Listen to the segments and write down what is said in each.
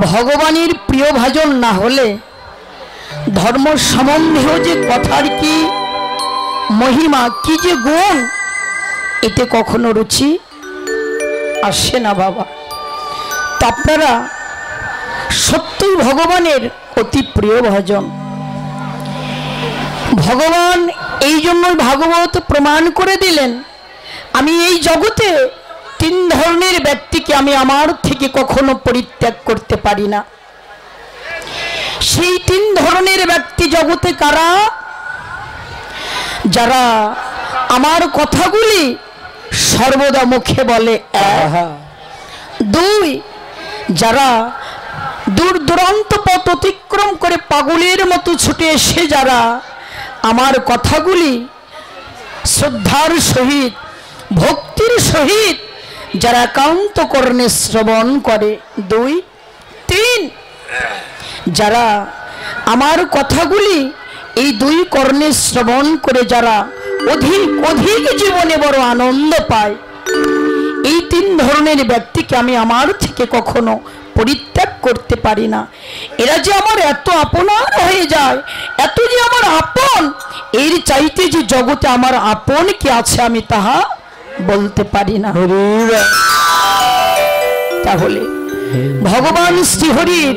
ভগবানের প্রিয় ভাজন না হলে ধর্ম সম্বন্ধেও যে কথার কি মহিমা, কি যে গুণ, এতে কখনো রুচি আসে না বাবা। তো আপনারা সত্যই ভগবানের অতি প্রিয় ভজন। ভগবান এই জন্যই ভাগবত প্রমাণ করে দিলেন, আমি এই জগতে তিন ধরনের ব্যক্তিকে আমি আমার থেকে কখনো পরিত্যাগ করতে পারি না। সেই তিন ধরনের ব্যক্তি জগতে কারা? যারা আমার কথাগুলি সর্বদা মুখে বলে, দুই, যারা দূর দূরান্ত পথ অতিক্রম করে পাগলের মতো ছুটে এসে যারা আমার কথাগুলি শ্রদ্ধার সহিত ভক্তির সহিত যারা একান্ত কর্ণে শ্রবণ করে, দুই, তিন, যারা আমার কথাগুলি এই দুই কর্ণে শ্রবণ করে যারা অধিক অধিক জীবনে বড় আনন্দ পায়, এই তিন ধরনের ব্যক্তিকে আমি আমার থেকে কখনো পরিত্যাগ করতে পারি না। এরা যে আমার এত আপনার হয়ে যায়, এত যে আমার আপন, এর চাইতে যে জগতে আমার আপন কি আছে আমি তাহা বলতে পারি না। তাহলে ভগবান শ্রীহরির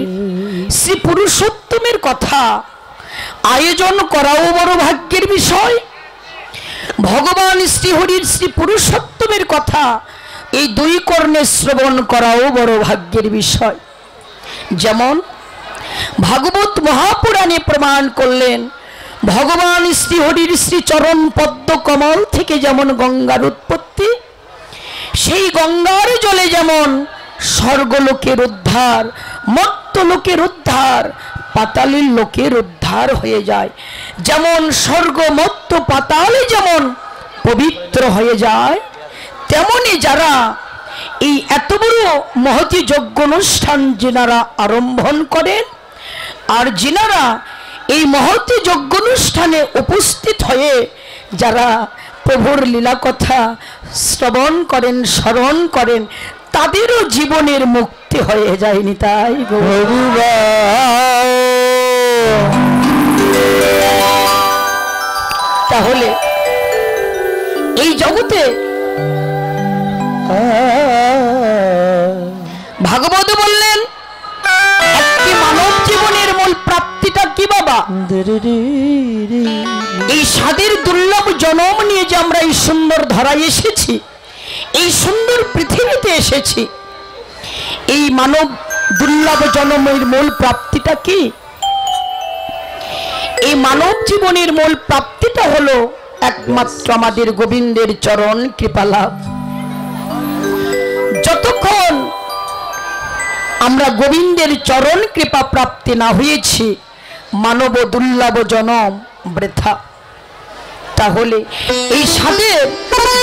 শ্রী পুরুষোত্তমের কথা আয়োজন করাও বড় ভাগ্যের বিষয়। ভগবান শ্রীহরির শ্রী পুরুষোত্তমের কথা এই দুই কর্ণে শ্রবণ করাও বড় ভাগ্যের বিষয়। যেমন ভাগবত মহাপুরাণে প্রমাণ করলেন, ভগবান শ্রীহরির শ্রীচরণ পদ্ম কমল থেকে যেমন গঙ্গার উৎপত্তি, সেই গঙ্গার জলে যেমন স্বর্গলোকের উদ্ধার, মর্ত্যলোকের উদ্ধার, পাতালের লোকের উদ্ধার হয়ে যায়। যেমন স্বর্গ মর্ত্য পাতালে যেমন পবিত্র হয়ে যায়, তেমনি যারা এই এত বড় মহতি যজ্ঞ অনুষ্ঠান যিনারা আরম্ভন করেন, আর যিনারা এই মহতি যজ্ঞ অনুষ্ঠানে উপস্থিত হয়ে যারা প্রভুর লীলা কথা শ্রবণ করেন, স্মরণ করেন, তাদেরও জীবনের মুক্তি হয়ে যায়নি। তাই তাহলে এই জগতে ভাগবত বললেন একটি মানব জীবনের মূল প্রাপ্তিটা কি বাবা? এই স্বাদের দুর্লভ জন্ম নিয়ে যে আমরা এই সুন্দর ধরায় এসেছি, এই সুন্দর পৃথিবীতে এসেছি, এই মানব দুর্লভ জন্মের মূল প্রাপ্তিটা কি? এই মানব জীবনের মূল প্রাপ্তিটা হলো একমাত্র আমাদের গোবিন্দের চরণ কৃপালাভ। যতক্ষণ আমরা গোবিন্দের চরণ কৃপা প্রাপ্তি না হয়েছি, মানব দুর্লভ জনম বৃথা। তাহলে এই স্বাদের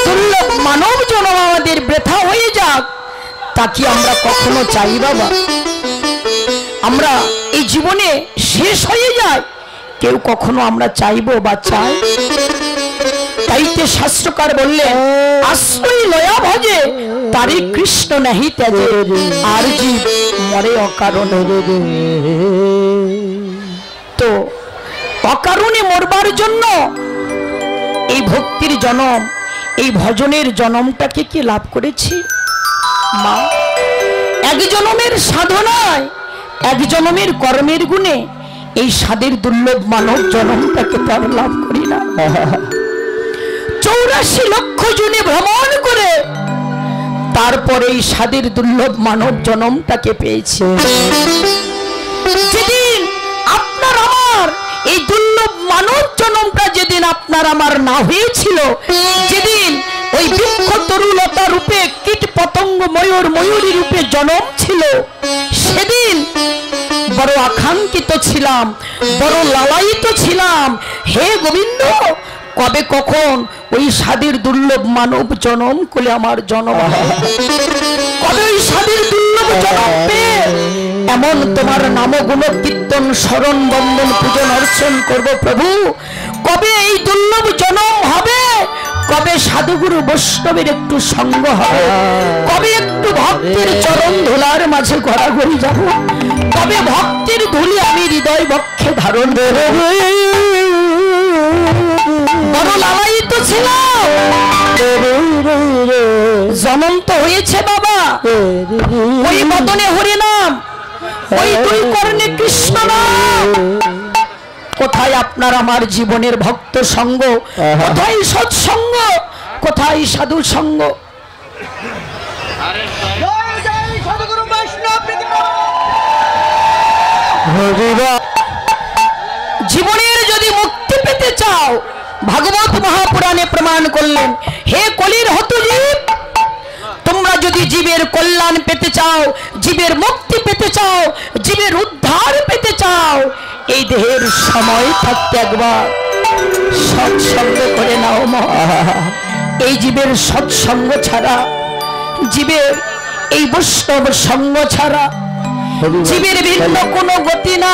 দুর্লভ মানব জনম আমাদের বৃথা হয়ে যাক, তা কি আমরা কখনো চাই বাবা? আমরা এই জীবনে শেষ হয়ে যায়, কেউ কখনো আমরা চাইবো বা চাই? তাইতে শাস্ত্রকার বললেন, আশ্রয় লয়া ভজে তারে কৃষ্ণ নাহি ত্যাজে, আর জীব মরে অকারণে। তো অকারণে মরবার জন্য এই ভক্তির জনম, এই ভজনের জনমটাকে কি লাভ করেছি মা? এক জনমের সাধনায়, এক জনমের কর্মের গুণে এই স্বাদের দুর্লভ মানব জনমটাকে তার লাভ করি না। 84 লক্ষ জনে ভ্রমণ করে তারপরে এই স্বাদের দুর্লভ মানব জনমটাকে পেয়েছে। যেদিন আপনার আমার এই দুর্লভ মানব জনমটা যেদিন আপনার আমার না হয়েছিল, যেদিন ওই বৃক্ষ তরুলতা রূপে কীট পতঙ্গ ময়ূর ময়ূরী রূপে জনম ছিল, সেদিন বড় আকাঙ্ক্ষিত ছিলাম, বড় লালায়িত ছিলাম, হে গোবিন্দ কবে কখন ওই স্বাদের দুর্লভ মানব জনম কোলে আমার জন্ম, কবে ওই স্বাদের দুর্লভ জনম পেয়ে এমন তোমার নাম গুণ কীর্তন স্মরণ বন্দন পূজন অর্চন করব প্রভু, কবে এই দুর্লভ জনম হবে, কবে সাধুগুরু বৈষ্ণবের একটু সঙ্গ হবে, কবে একটু ভক্তির চরণ ধুলার মাঝে ঘোরাঘুরি যাব, কবে ভক্তির ধুলি আমি হৃদয় বক্ষে ধারণ করব। বড় লালায়িত ছিলাম, জনম তো হয়েছে বাবা ওই বদনে হরি নাম, ওই দুই কর্ণে কৃষ্ণ নাম। কোথায় আপনার আমার জীবনের ভক্ত সঙ্গ, কোথায় সৎসঙ্গ, কোথায় সাধু সঙ্গ? জীবনের যদি মুক্তি পেতে চাও, ভাগবত মহাপুরাণে প্রমাণ করলেন, হে কলির হত জীব, তোমরা যদি জীবের কল্যাণ পেতে চাও, জীবের মুক্তি পেতে চাও, জীবের উদ্ধার পেতে চাও, এই দেহের সময় থাকতে একবার সৎসঙ্গ করে নাও মা। এই জীবের সৎসঙ্গ ছাড়া, জীবের এই বৈষ্ণব সঙ্গ ছাড়া জীবের ভিন্ন কোনো গতি না।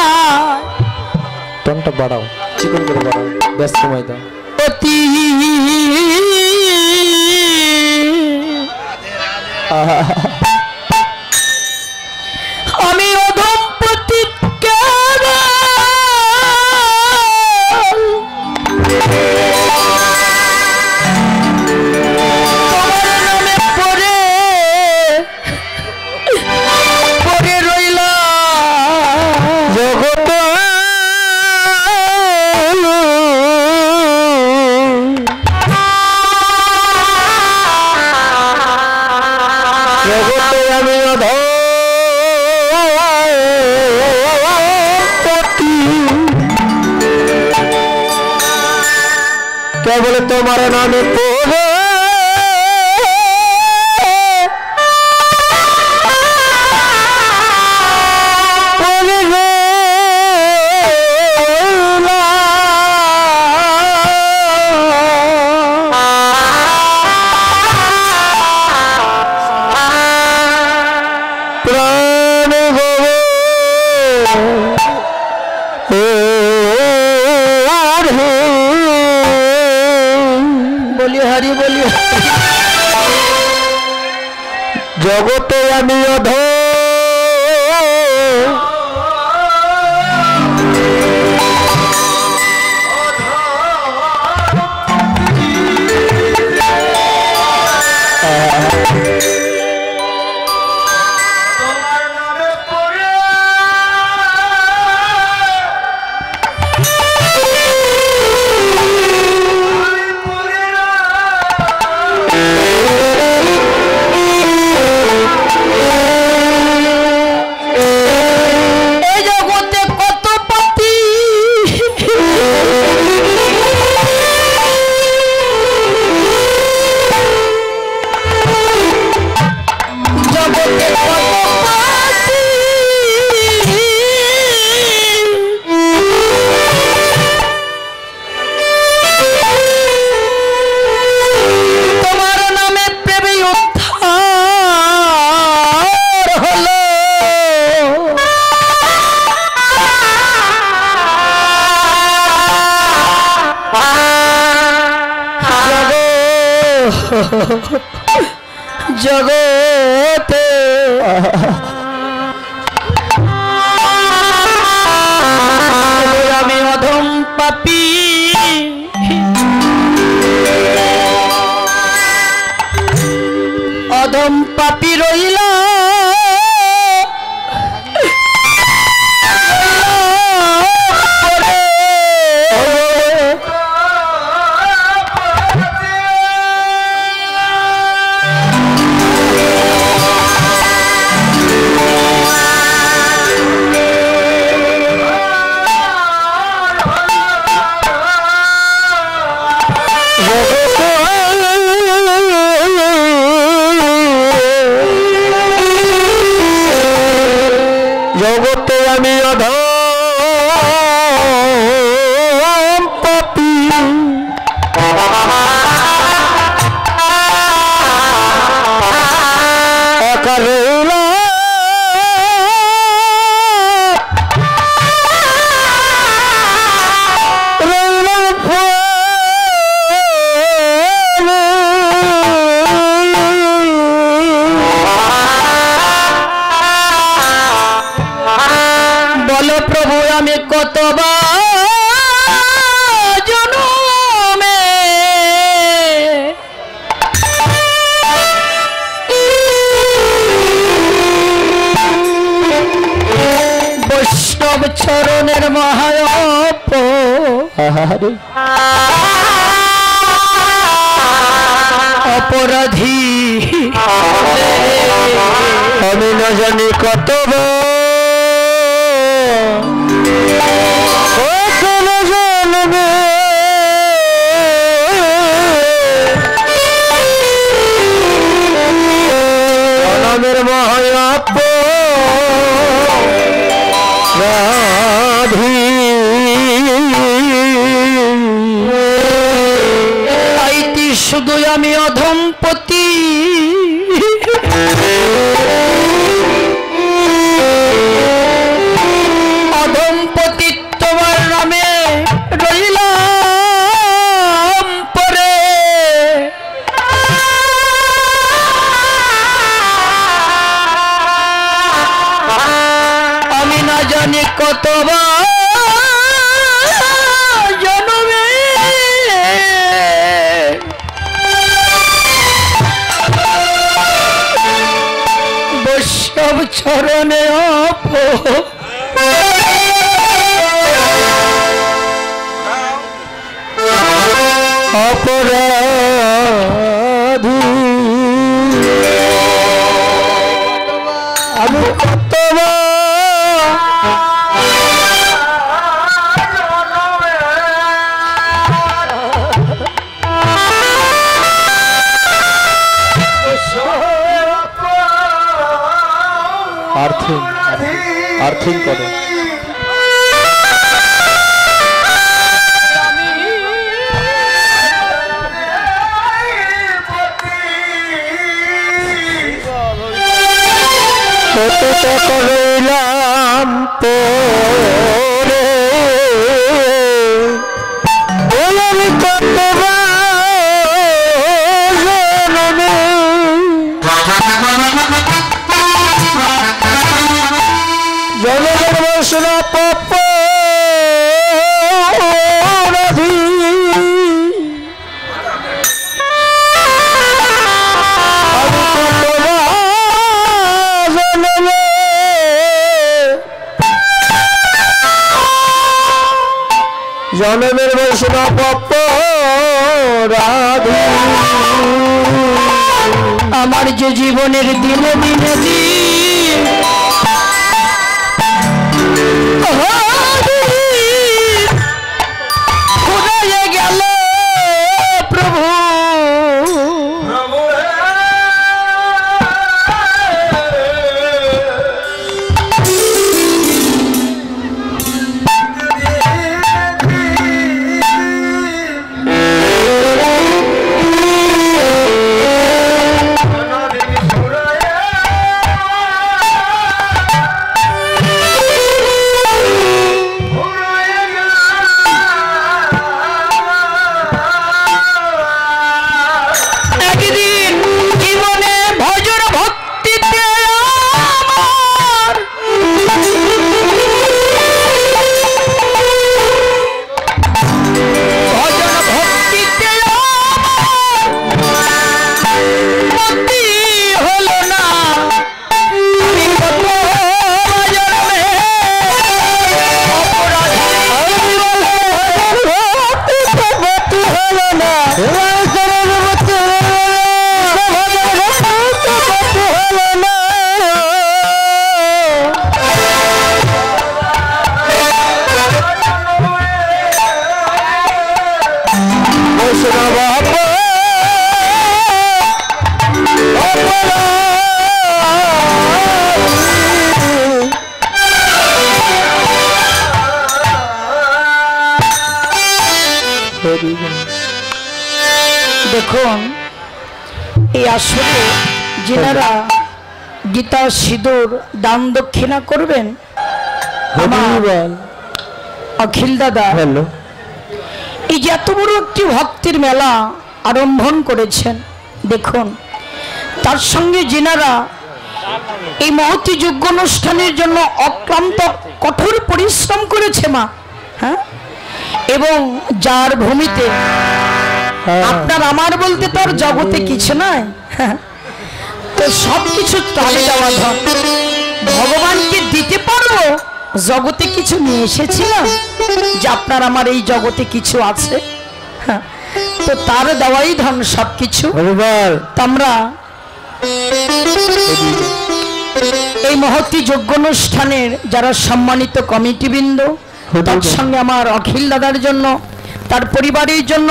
টনটা বাড়াও, চিকন করে বাড়াও, ব্যস্ত সময় দাও। অতি আমি অধমপতি কেবল তোমার নামে পড়ে প্রাণ বলি হরি বলি জগতে আমি অধ জগতে আমি অধম পাপী, অধম পাপী রইলা জগতে আমি অধম পাপী, একা রইলাম রইলাম প্রভু আমি কতবার জনমে বৈষ্ণব চরণের মহায়প অপরাধী আমি না জানি কতবার জন্মে জনমের মহায়প আইতি শুধু আমি অধমপতি অধমপতি তোমার নামে রইলাম পরে আমি না জানি কতবার জন্মে বৈষ্ণব চরণে অপরাধী আমি কতবার আর্থিং করে করলাম পরে আমি জনগণ বসনা পাপ জনমের বসনা পাপ রাধি আমার যে জীবনের দিনে দিনে দিন ফুরাইয়া গেল প্রভু দেখুন এই আসলে যিনারা গীতা সিঁদুর দান দক্ষিণা করবেন অখিল দাদা এই যে এত বড় একটি ভক্তির মেলা আরম্ভন করেছেন দেখুন তার সঙ্গে যিনারা এই মহতি যজ্ঞ অনুষ্ঠানের জন্য অক্লান্ত কঠোর পরিশ্রম করেছে মা, হ্যাঁ, এবং যার ভূমিতে আপনার আমার বলতে তো আর জগতে কিছু নয়, তো সবকিছু তালে দেওয়া ধন ভগবানকে দিতে পারবো। জগতে কিছু নিয়ে এসেছিলাম যে আপনার আমার এই জগতে কিছু আছে, হ্যাঁ, তো তার দেওয়াই ধন সবকিছু। আমরা এই মহতি যজ্ঞ অনুষ্ঠানের যারা সম্মানিত কমিটিবৃন্দ, তার সঙ্গে আমার অখিল দাদার জন্য, তার পরিবারের জন্য,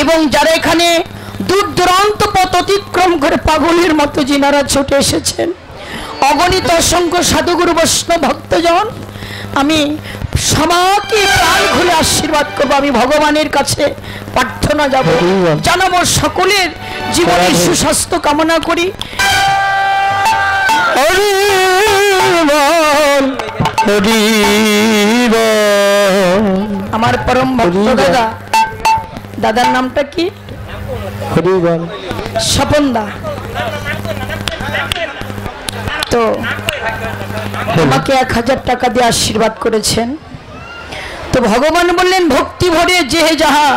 এবং যারা এখানে দূর দূরান্ত পথ অতিক্রম করে পাগলের মতো যিনারা ছুটে এসেছেন, অগণিত অসংখ্য সাধুগুরু বৈষ্ণব ভক্তজন, আমি সবাইকে প্রাণ খুলে আশীর্বাদ করবো। আমি ভগবানের কাছে প্রার্থনা জানাবো, সকলের জীবনের সুস্বাস্থ্য কামনা করি। আমার পরম ভক্ত দাদা, দাদার নামটা কি? স্বপন দা। তো আমাকে 1000 টাকা দিয়ে আশীর্বাদ করেছেন। তো ভগবান বললেন, ভক্তি ভরে যে যাহা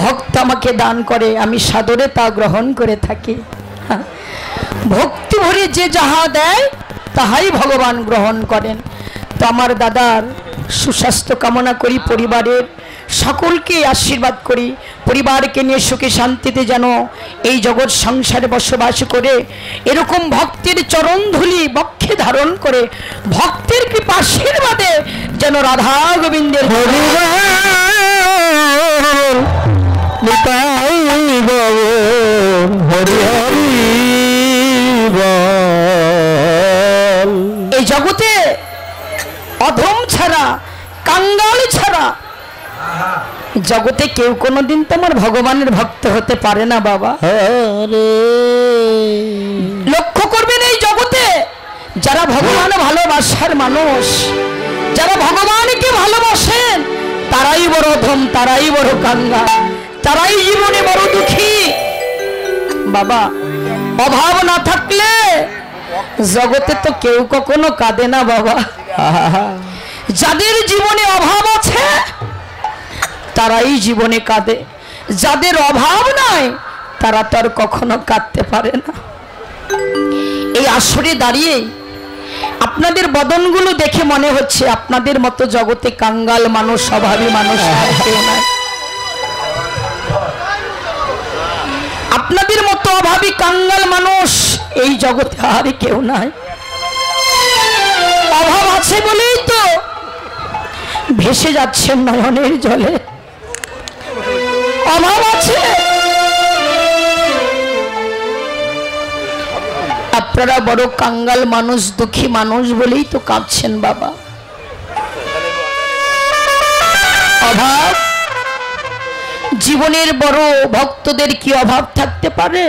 ভক্ত আমাকে দান করে আমি সাদরে তা গ্রহণ করে থাকি। ভক্তি ভরে যে যাহা দেয় তাহাই ভগবান গ্রহণ করেন। তো আমার দাদার সুস্বাস্থ্য কামনা করি, পরিবারের সকলকে আশীর্বাদ করি, পরিবারকে নিয়ে সুখে শান্তিতে যেন এই জগৎ সংসারে বসবাস করে এরকম ভক্তের চরণ ধুলি বক্ষে ধারণ করে ভক্তের কৃপা আশীর্বাদে যেন রাধা গোবিন্দের এই জগতে অধম ছাড়া, কাঙ্গাল ছাড়া জগতে কেউ কোনোদিন তোমার ভগবানের ভক্ত হতে পারে না বাবা। লক্ষ্য করবেন, এই জগতে যারা ভগবান ভালোবাসার মানুষ, যারা ভগবানকে ভালোবাসেন, তারাই বড় অধম, তারাই বড় কাঙ্গাল, তারাই জীবনে বড় দুঃখী বাবা। অভাব না থাকলে জগতে তো কেউ কখনো কাঁদে না বাবা। যাদের জীবনে অভাব আছে তারাই জীবনে কাঁদে, যাদের অভাব নাই তারা তো আর কখনো কাঁদতে পারে না। এই আসরে দাঁড়িয়ে আপনাদের বদনগুলো দেখে মনে হচ্ছে আপনাদের মতো জগতে কাঙ্গাল মানুষ, অভাবী মানুষ কেউ নাই। আপনাদের মতো অভাবী কাঙ্গাল মানুষ এই জগতে আর কেউ নাই। অভাব আছে বলেই তো ভেসে যাচ্ছেন নয়নের জলে। অভাব আছে, আপনারা বড় কাঙ্গাল মানুষ, দুঃখী মানুষ বলেই তো কাঁদছেন বাবা। অভাব জীবনের বড় ভক্তদের কি অভাব থাকতে পারে?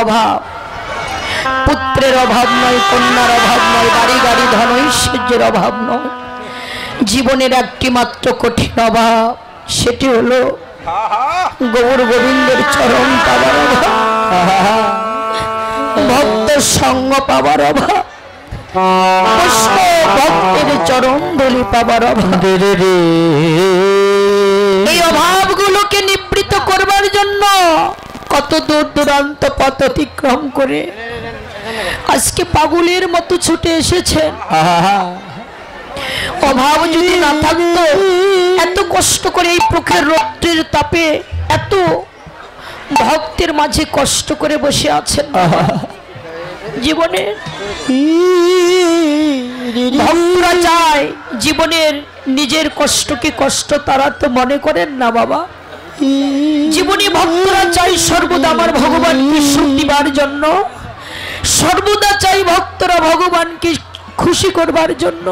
অভাব পুত্রের অভাব নয়, কন্যার অভাব নয়, বাড়ি গাড়ি ধন ঐশ্বর্যের অভাব নয়। জীবনের একটি মাত্র কঠিন অভাব, সেটি হলো গৌর গোবিন্দের চরণ পাবার অভাব, ভক্ত সঙ্গ পাবার অভাব, ভক্তের চরণ ধুলি পাবার অভাব। এই অভাবগুলোকে নিবৃত্ত করবার জন্য কত দূর দূরান্ত পথ অতিক্রম করে আজকে পাগলের মতো ছুটে এসেছেন। অভাব যদি না থাকতো এত কষ্ট করে এই প্রখর রৌদ্রের তাপে এত ভক্তের মাঝে কষ্ট করে বসে আছেন। জীবনে ভক্তরা চায় জীবনের নিজের কষ্টকে কষ্ট, তারা তো মনে করেন না বাবা। জীবনী ভক্তরা চাই সর্বদা আমার ভগবানকে সুখ দিবার জন্য, সর্বদা চাই ভক্তরা ভগবানকে খুশি করবার জন্য,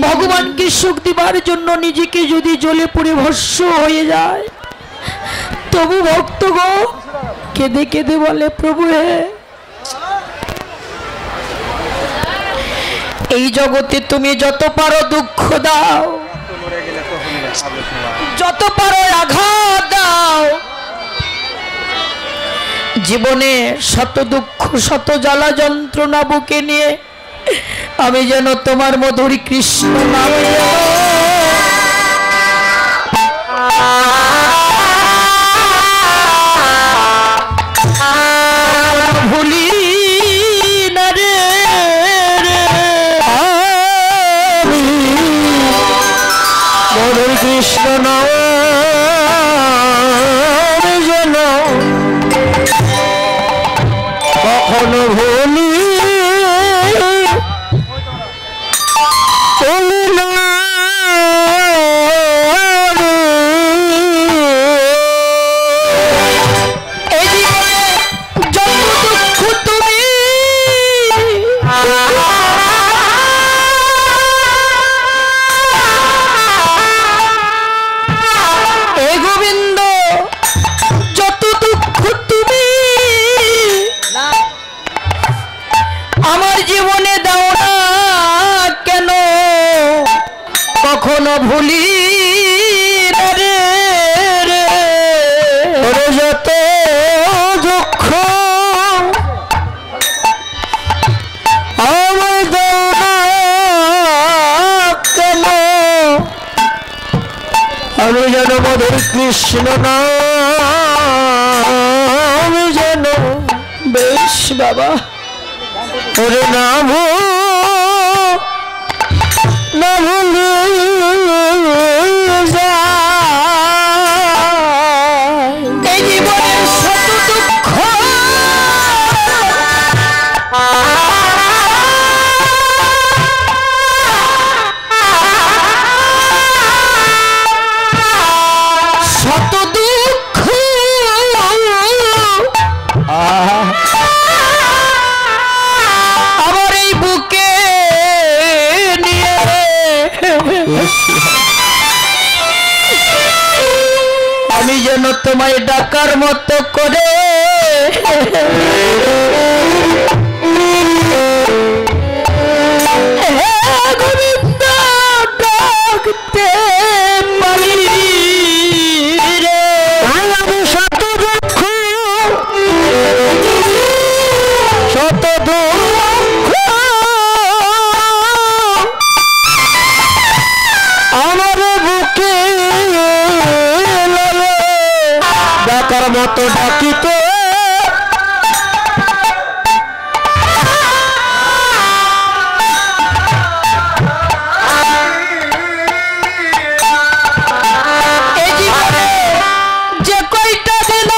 ভগবানকে সুখ দিবার জন্য নিজেকে যদি জ্বলে পুড়ে ভস্ম হয়ে যায় তবু ভক্তগণ কেঁদে কেঁদে বলে, প্রভু হে, এই জগতে তুমি যত পারো দুঃখ দাও, যত পারো আঘাত দাও, জীবনে শত দুঃখ শত জ্বালা যন্ত্রণা বুকে নিয়ে আমি যেন তোমার মধুর কৃষ্ণ নাম ভুলি না রে, মধুর কৃষ্ণ নাম যেন কখনো ভুলি ভুলি রে রে যত দুঃখ আমার কেন আমি যেন মধুর কৃষ্ণ নাম যেন বেশ বাবা ওরে নাম না ভুলি এই জীবনের শত দুঃখ শত দুঃখ আমার এই বুকে নিয়ে আমি যেন তোমায় ডাকার মতো করে গোবিন্দ ডাকতে পারি রে। আমি শত দুঃখ শত দুঃখ আমার বুকে ডাকার মতো ডাকিতে যে কয়টা দিন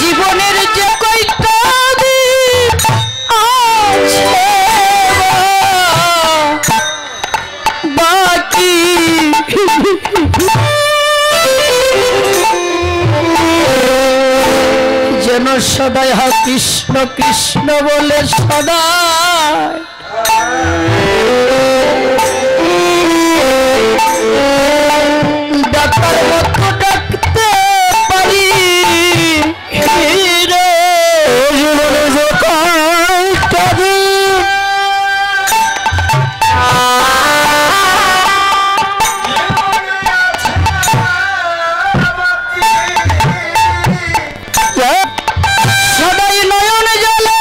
জীবনের যে কয়টা দিন আছে বাকি যেন সদাই হা কৃষ্ণ কৃষ্ণ বলে সদাই ডাকার মতো ডাকতে পারি রে। জীবনে যে কয়টা দিন সদাই নয়ন জলে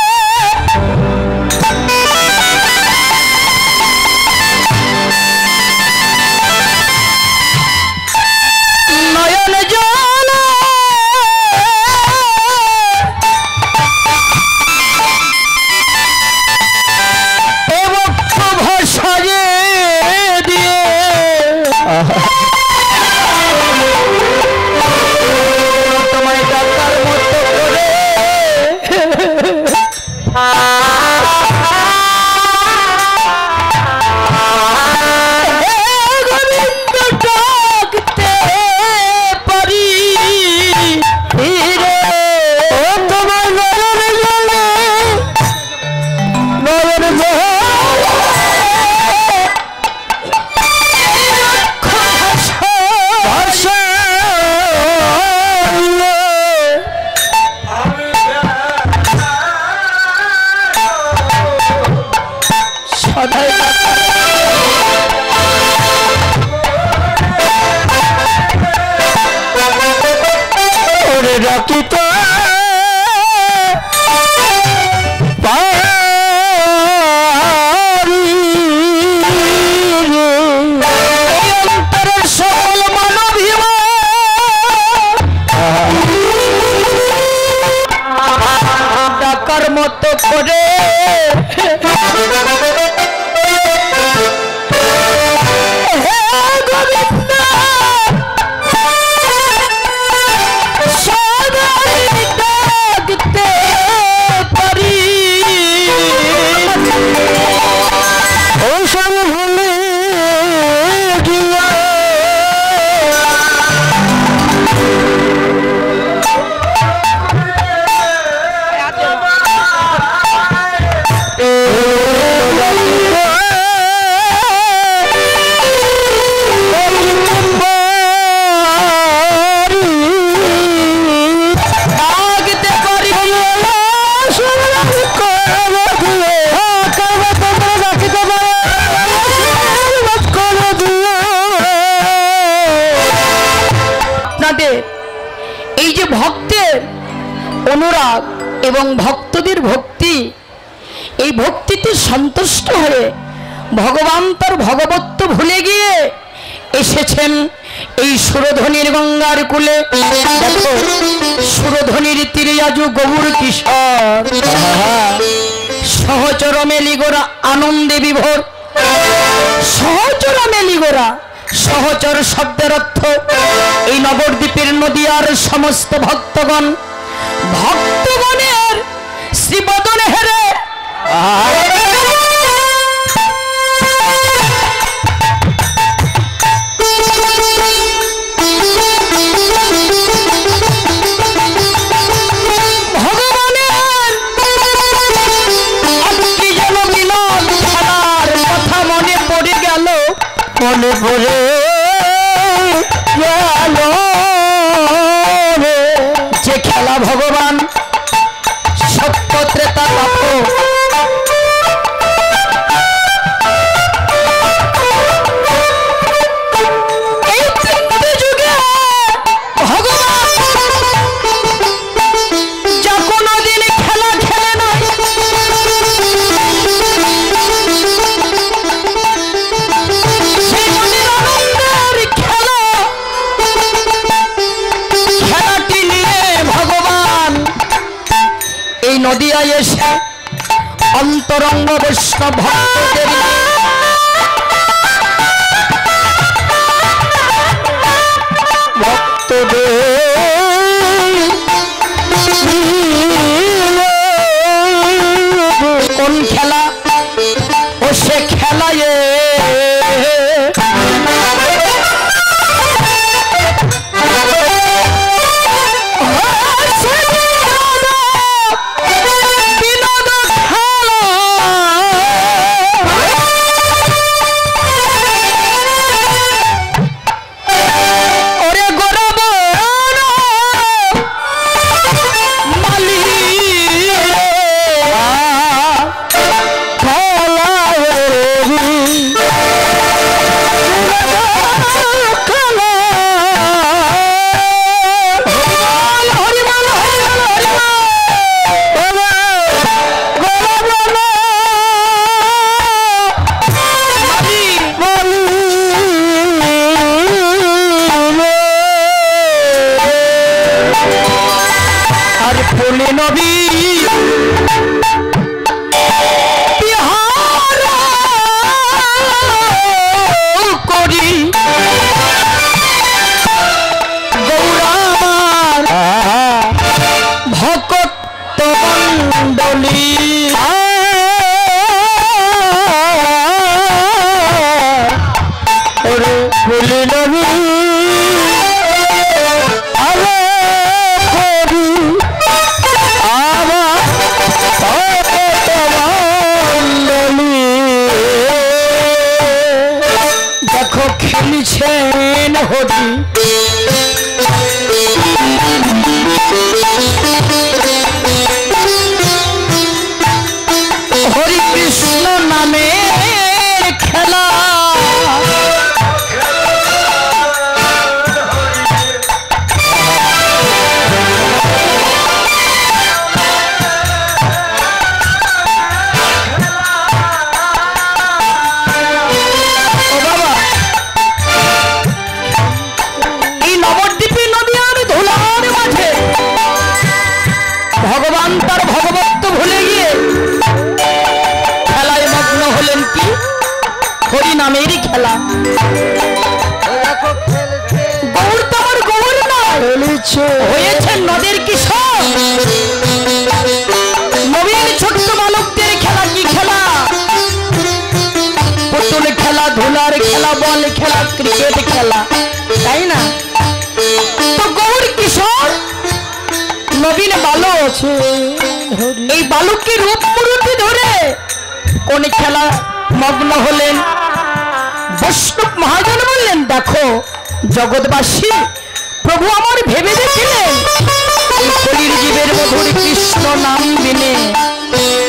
ডাকিতে অন্তরের সকল মানবীয় ডাকার মতো করে এই যে ভক্তের অনুরাগ এবং ভক্তদের ভক্তি, এই ভক্তিতে সন্তুষ্ট হয়ে ভগবান তার ভগবত্ব ভুলে গিয়ে এসেছেন এই সুরধনির গঙ্গার কূলে। দেখো সুরধনির তীরে আজ গৌর কিশোর সহচর মেলিগোরা আনন্দে বিভোর। সহচর মেলিগোরা, সহচর শব্দের অর্থ এই নবদ্বীপের নদীয়ার সমস্ত ভক্তগণ, ভক্তগণের শ্রীবদন হেরে ভগবানের একটি যেন মিলন খেলার কথা মনে পড়ে গেল, মনে পড়ে যে খেলা ভগবান সত্য ত্রেতা তাপ এই তিনটে যুগে ভগবান যা কোনোদিন খেলা খেলে নাই। সেই নদীর আনন্দের খেলা, খেলাটি নিয়ে ভগবান এই নদিয়ায় এসে অন্তরঙ্গ বৈষ্ণব ভক্তদের কোন খেলা ও সে খেলায় হলেন কি হরি নামের খেলা। গৌর তো আমার গৌর নয়, হয়েছে নদের কিশোর। নবীন ছোট্ট বালকদের খেলা কি খেলা? পুতুল খেলা, ধুলার খেলা, বল খেলা, ক্রিকেট খেলা, তাই না? তো গৌর কিশোর নবীন বালক, এই বালককে রূপ মূর্তি ধরে কোন খেলা মগ্ন হলেন? বৈষ্ণব মহাজন বললেন, দেখো জগৎবাসী, প্রভু আমার ভেবে দেখলেন এই কলির জীবের মধুর কৃষ্ণ নাম বিনে,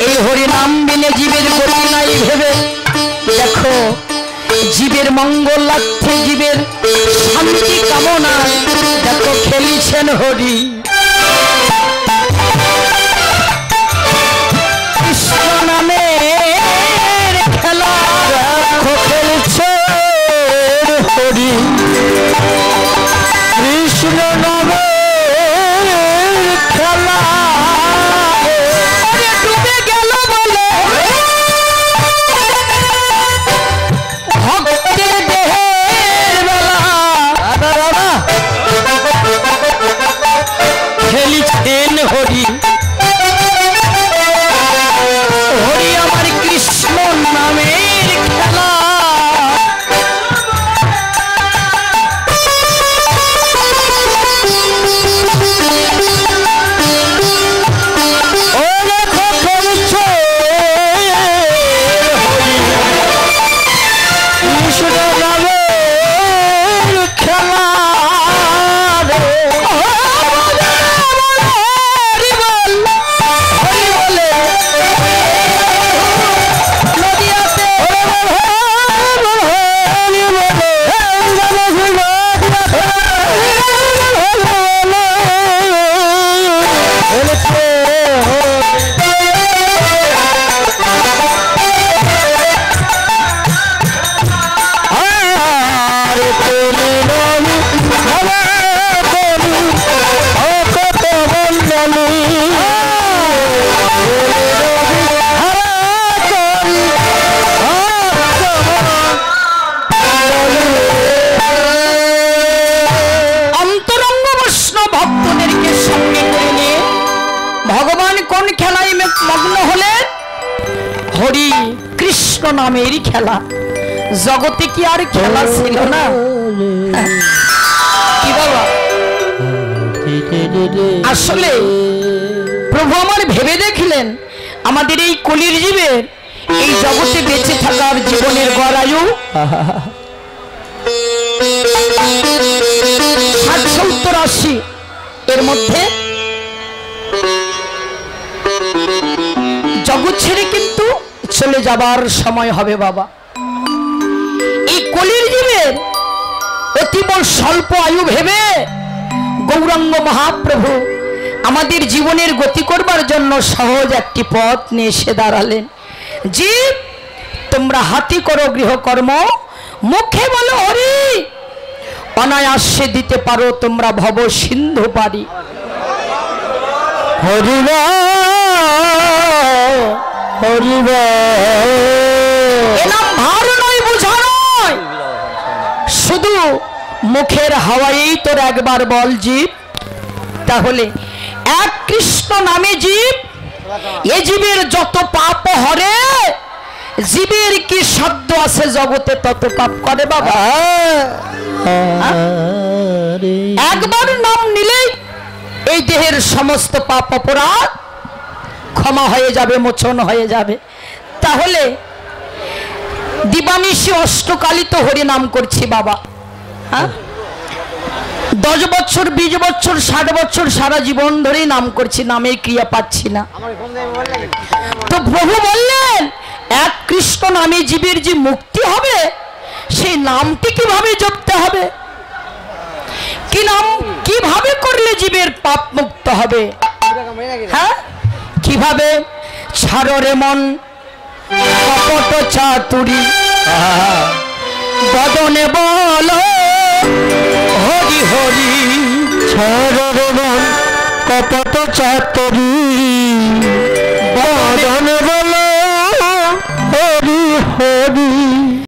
এই হরি নাম বিনে জীবের গতি নাই ভেবে দেখো জীবের মঙ্গল লাভে, জীবের শান্তি কামনা দেখো খেলিছেন হরি। কৃষ্ণ নামের খেলা দেখো খেলছে হরি, কৃষ্ণ নামের খেলা ডুবে গেল বলে ভক্তের দেহের বেলা খেলিছেন হরি। হরি আমার কৃষ্ণ নামের খেলা। হরি কৃষ্ণ নামের খেলা। জগতে কি আর খেলা ছিল না? কি বাবা, আসলে প্রভু আমার ভেবে দেখলেন আমাদের এই কলির জীবের এই জগতে বেঁচে থাকার জীবনের গড় আয়ু 60-70-80 এর মধ্যে জগৎ ছেড়ে কিন্তু চলে যাবার সময় হবে বাবা। এই কলির জীবের অতীব স্বল্প আয়ু ভেবে গৌরাঙ্গ মহাপ্রভু আমাদের জীবনের গতি করবার জন্য সহজ একটি পথ নিয়ে এসে দাঁড়ালেন। জীব তোমরা হাতি করো গৃহকর্ম, মুখে বলো হরি, অনায়াসে দিতে পারো তোমরা ভব সিন্ধু পারি। হরিবা হরিবা এনাম ভার নয়, বোঝা নয়, শুধু মুখের হাওয়াই তোর একবার বল জীব। তাহলে এক কৃষ্ণ নামে জীব, এ জীবের যত পাপ হরে, জীবের কি শব্দ আছে জগতে তত পাপ করে বাবা। একবার নাম নিলেই এই দেহের সমস্ত পাপ অপরাধ ক্ষমা হয়ে যাবে, মোচন হয়ে যাবে। তাহলে দিবানিশি অষ্টকালী তো হরি নাম করছি বাবা। হ্যাঁ, 10 বছর 20 বছর 60 বছর সারা জীবন ধরেই নাম করছি, নামের ক্রিয়া পাচ্ছি না। তো প্রভু বললেন এক কৃষ্ণ নামে জীবের যে মুক্তি হবে সেই নামটি কিভাবে জপতে হবে, কি নাম কিভাবে করলে জীবের পাপ মুক্ত হবে। হ্যাঁ, কিভাবে? ছাড়ো রে মন কপট চাতুরি, বদনে বলো হরি হরি। ছাড়ো রে মন কপট চাতুরি, বদনে